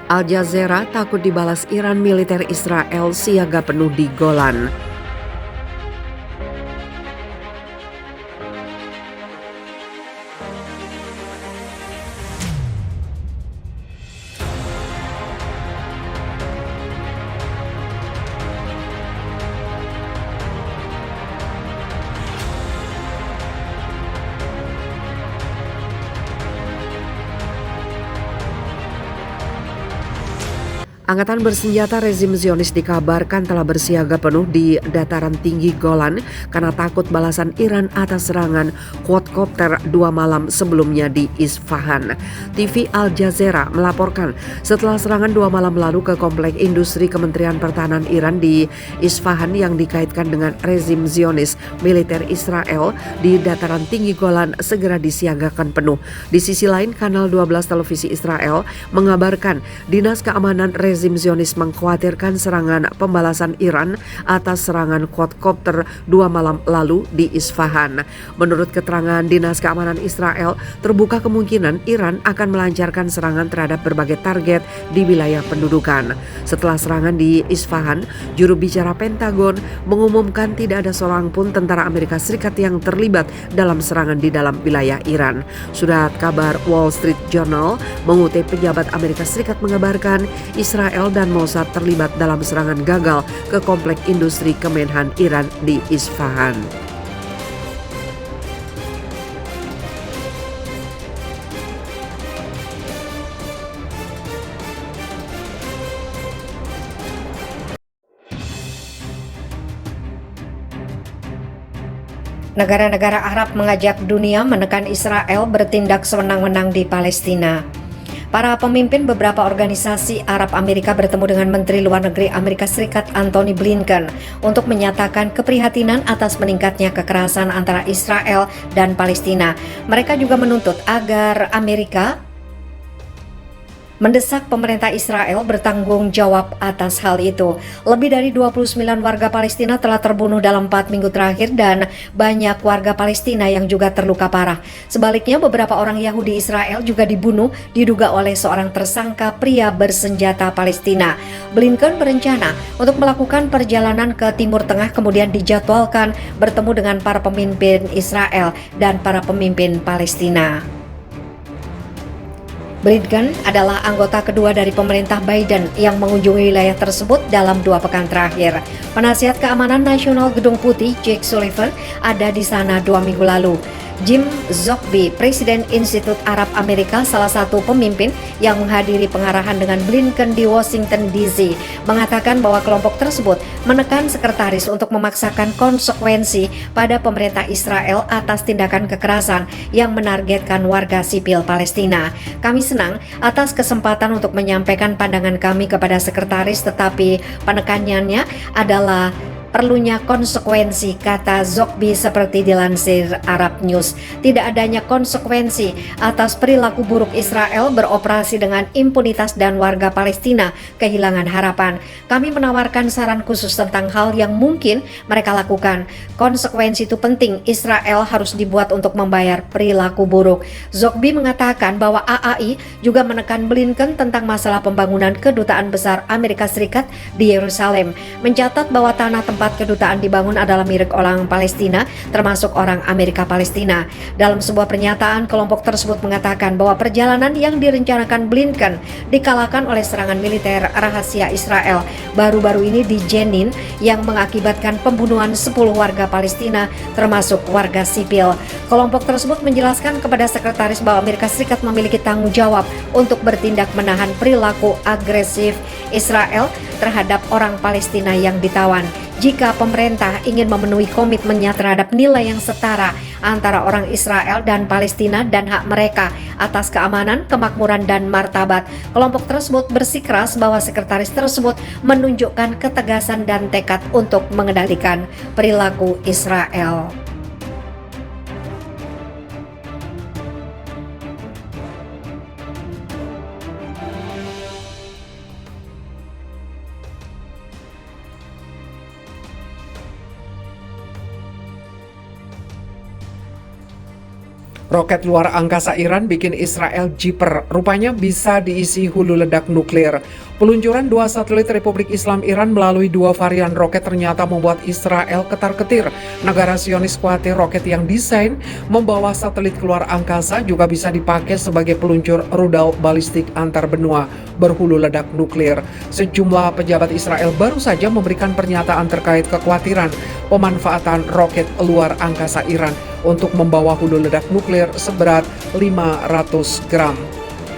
Al Jazeera takut dibalas Iran, militer Israel siaga penuh di Golan. Angkatan bersenjata rezim Zionis dikabarkan telah bersiaga penuh di dataran tinggi Golan karena takut balasan Iran atas serangan quadcopter 2 malam sebelumnya di Isfahan. TV Al Jazeera melaporkan setelah serangan 2 malam lalu ke komplek industri Kementerian Pertahanan Iran di Isfahan yang dikaitkan dengan rezim Zionis, militer Israel di dataran tinggi Golan segera disiagakan penuh. Di sisi lain, Kanal 12 televisi Israel mengabarkan Dinas Keamanan rezim Zionis mengkhawatirkan serangan pembalasan Iran atas serangan quadcopter 2 malam lalu di Isfahan. Menurut keterangan Dinas Keamanan Israel, terbuka kemungkinan Iran akan melancarkan serangan terhadap berbagai target di wilayah pendudukan. Setelah serangan di Isfahan, juru bicara Pentagon mengumumkan tidak ada seorang pun tentara Amerika Serikat yang terlibat dalam serangan di dalam wilayah Iran. Surat kabar Wall Street Journal mengutip pejabat Amerika Serikat mengabarkan Israel dan Mossad terlibat dalam serangan gagal ke komplek industri Kemenhan Iran di Isfahan. Negara-negara Arab mengajak dunia menekan Israel bertindak sewenang-wenang di Palestina. Para pemimpin beberapa organisasi Arab Amerika bertemu dengan Menteri Luar Negeri Amerika Serikat Antony Blinken untuk menyatakan keprihatinan atas meningkatnya kekerasan antara Israel dan Palestina. Mereka juga menuntut agar Amerika mendesak pemerintah Israel bertanggung jawab atas hal itu. Lebih dari 29 warga Palestina telah terbunuh dalam 4 minggu terakhir dan banyak warga Palestina yang juga terluka parah. Sebaliknya, beberapa orang Yahudi Israel juga dibunuh diduga oleh seorang tersangka pria bersenjata Palestina. Blinken berencana untuk melakukan perjalanan ke Timur Tengah kemudian dijadwalkan bertemu dengan para pemimpin Israel dan para pemimpin Palestina. Blinken adalah anggota kedua dari pemerintah Biden yang mengunjungi wilayah tersebut dalam 2 pekan terakhir. Penasihat Keamanan Nasional Gedung Putih Jake Sullivan ada di sana 2 minggu lalu. Jim Zogby, Presiden Institut Arab Amerika, salah satu pemimpin yang menghadiri pengarahan dengan Blinken di Washington DC, mengatakan bahwa kelompok tersebut menekan sekretaris untuk memaksakan konsekuensi pada pemerintah Israel atas tindakan kekerasan yang menargetkan warga sipil Palestina. Kami senang atas kesempatan untuk menyampaikan pandangan kami kepada sekretaris, tetapi penekanannya adalah perlunya konsekuensi, kata Zogby seperti dilansir Arab News. Tidak adanya konsekuensi atas perilaku buruk Israel beroperasi dengan impunitas dan warga Palestina kehilangan harapan. Kami menawarkan saran khusus tentang hal yang mungkin mereka lakukan. Konsekuensi itu penting, Israel harus dibuat untuk membayar perilaku buruk. Zogby mengatakan bahwa AAI juga menekan Blinken tentang masalah pembangunan kedutaan besar Amerika Serikat di Yerusalem, mencatat bahwa tanah tempat kedutaan dibangun adalah milik orang Palestina, termasuk orang Amerika Palestina. Dalam sebuah pernyataan, kelompok tersebut mengatakan bahwa perjalanan yang direncanakan Blinken dikalahkan oleh serangan militer rahasia Israel baru-baru ini di Jenin yang mengakibatkan pembunuhan 10 warga Palestina, termasuk warga sipil. Kelompok tersebut menjelaskan kepada sekretaris bahwa Amerika Serikat memiliki tanggung jawab untuk bertindak menahan perilaku agresif Israel terhadap orang Palestina yang ditawan. Jika pemerintah ingin memenuhi komitmennya terhadap nilai yang setara antara orang Israel dan Palestina dan hak mereka atas keamanan, kemakmuran, dan martabat, kelompok tersebut bersikeras bahwa sekretaris tersebut menunjukkan ketegasan dan tekad untuk mengendalikan perilaku Israel. Roket luar angkasa Iran bikin Israel jiper, rupanya bisa diisi hulu ledak nuklir. Peluncuran dua satelit Republik Islam Iran melalui dua varian roket ternyata membuat Israel ketar-ketir. Negara Zionis khawatir roket yang desain membawa satelit keluar angkasa juga bisa dipakai sebagai peluncur rudal balistik antar benua berhulu ledak nuklir. Sejumlah pejabat Israel baru saja memberikan pernyataan terkait kekhawatiran pemanfaatan roket luar angkasa Iran untuk membawa hulu ledak nuklir seberat 500 gram.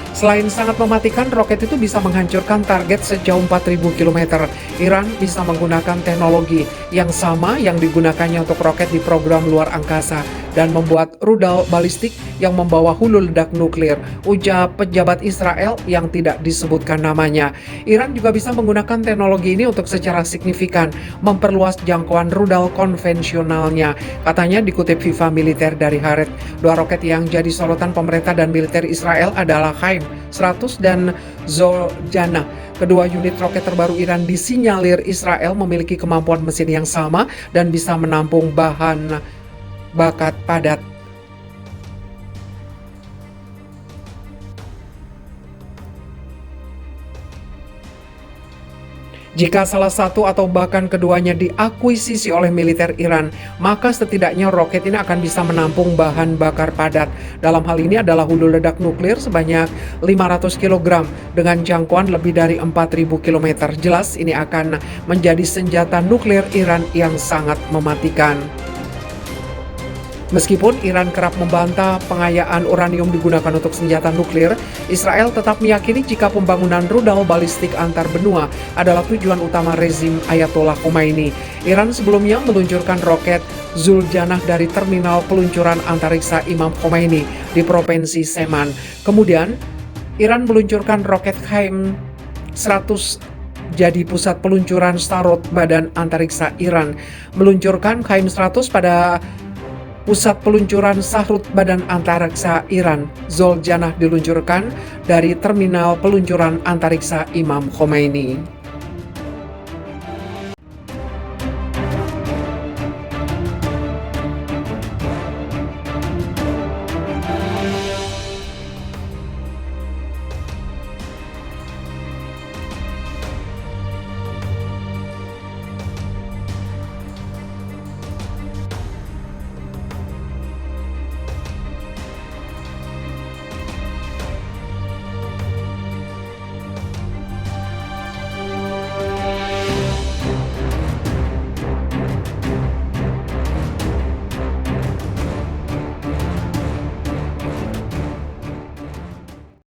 Selain sangat mematikan, roket itu bisa menghancurkan target sejauh 4.000 km. Iran bisa menggunakan teknologi yang sama yang digunakannya untuk roket di program luar angkasa dan membuat rudal balistik yang membawa hulu ledak nuklir, ujar pejabat Israel yang tidak disebutkan namanya. Iran juga bisa menggunakan teknologi ini untuk secara signifikan memperluas jangkauan rudal konvensionalnya. Katanya dikutip Viva Militer dari Haaretz, dua roket yang jadi sorotan pemerintah dan militer Israel adalah Haim 100 dan Zoljana. Kedua unit roket terbaru Iran disinyalir Israel memiliki kemampuan mesin yang sama dan bisa menampung bahan bakar padat. Jika salah satu atau bahkan keduanya diakuisisi oleh militer Iran, maka setidaknya roket ini akan bisa menampung bahan bakar padat. Dalam hal ini adalah hulu ledak nuklir sebanyak 500 kg dengan jangkauan lebih dari 4.000 km. Jelas ini akan menjadi senjata nuklir Iran yang sangat mematikan. Meskipun Iran kerap membantah pengayaan uranium digunakan untuk senjata nuklir, Israel tetap meyakini jika pembangunan rudal balistik antar benua adalah tujuan utama rezim Ayatollah Khomeini. Iran sebelumnya meluncurkan roket Zoljana dari terminal peluncuran antariksa Imam Khomeini di provinsi Seman. Kemudian, Iran meluncurkan roket Haim 100 jadi pusat peluncuran Starot Badan Antariksa Iran. Meluncurkan Haim 100 pada pusat peluncuran Sahrut Badan Antariksa Iran. Zoljana diluncurkan dari terminal peluncuran antariksa Imam Khomeini.